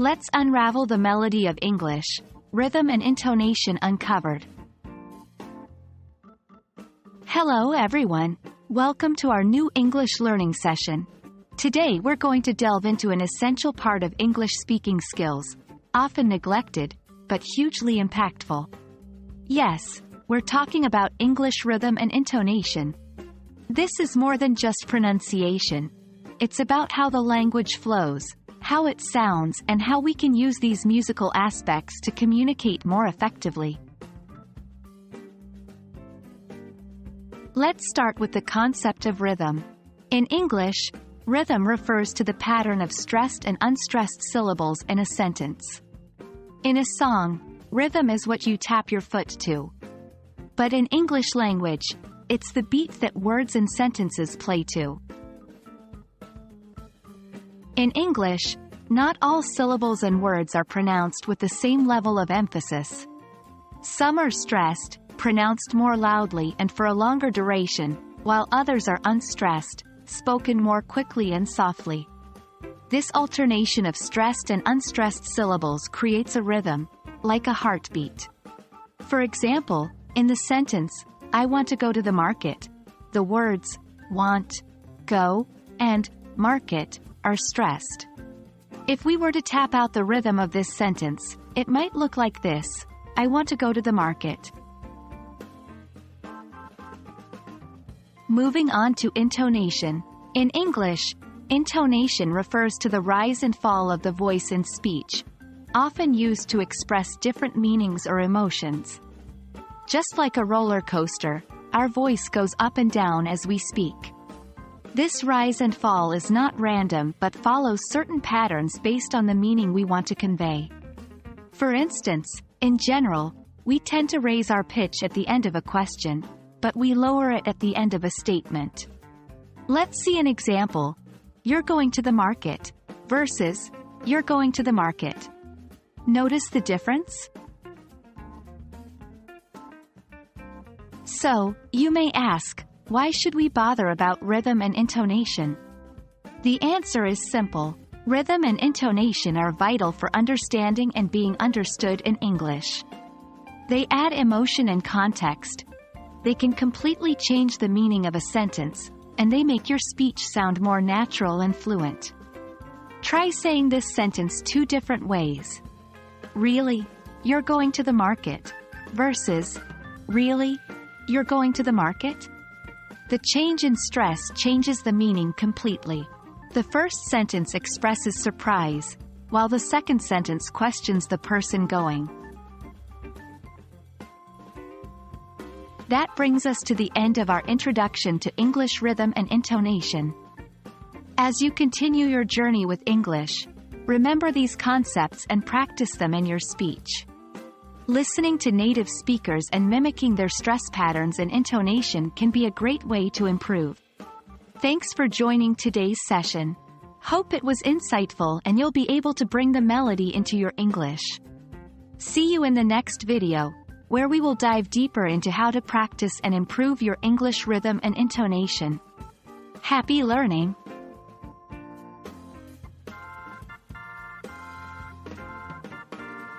Let's unravel the melody of English, rhythm and intonation uncovered. Hello everyone, welcome to our new English learning session. Today we're going to delve into an essential part of English speaking skills, often neglected, but hugely impactful. Yes, we're talking about English rhythm and intonation. This is more than just pronunciation. It's about how the language flows, how it sounds, and how we can use these musical aspects to communicate more effectively. Let's start with the concept of rhythm. In English, rhythm refers to the pattern of stressed and unstressed syllables in a sentence. In a song, rhythm is what you tap your foot to. But in English language, it's the beat that words and sentences play to. In English, not all syllables and words are pronounced with the same level of emphasis. Some are stressed, pronounced more loudly and for a longer duration, while others are unstressed, spoken more quickly and softly. This alternation of stressed and unstressed syllables creates a rhythm, like a heartbeat. For example, in the sentence, "I want to go to the market," the words want, go, and market are stressed. If we were to tap out the rhythm of this sentence, it might look like this: "I want to go to the market." Moving on to intonation. In English, intonation refers to the rise and fall of the voice in speech, often used to express different meanings or emotions. Just like a roller coaster, our voice goes up and down as we speak. This rise and fall is not random but follows certain patterns based on the meaning we want to convey. For instance, in general, we tend to raise our pitch at the end of a question, but we lower it at the end of a statement. Let's see an example. "You're going to the market," versus "You're going to the market." Notice the difference? So, you may ask, why should we bother about rhythm and intonation? The answer is simple. Rhythm and intonation are vital for understanding and being understood in English. They add emotion and context. They can completely change the meaning of a sentence, and they make your speech sound more natural and fluent. Try saying this sentence 2 different ways. "Really? You're going to the market," versus "Really? You're going to the market?" The change in stress changes the meaning completely. The first sentence expresses surprise, while the second sentence questions the person going. That brings us to the end of our introduction to English rhythm and intonation. As you continue your journey with English, remember these concepts and practice them in your speech. Listening to native speakers and mimicking their stress patterns and intonation can be a great way to improve. Thanks for joining today's session. Hope it was insightful and you'll be able to bring the melody into your English. See you in the next video, where we will dive deeper into how to practice and improve your English rhythm and intonation. Happy learning!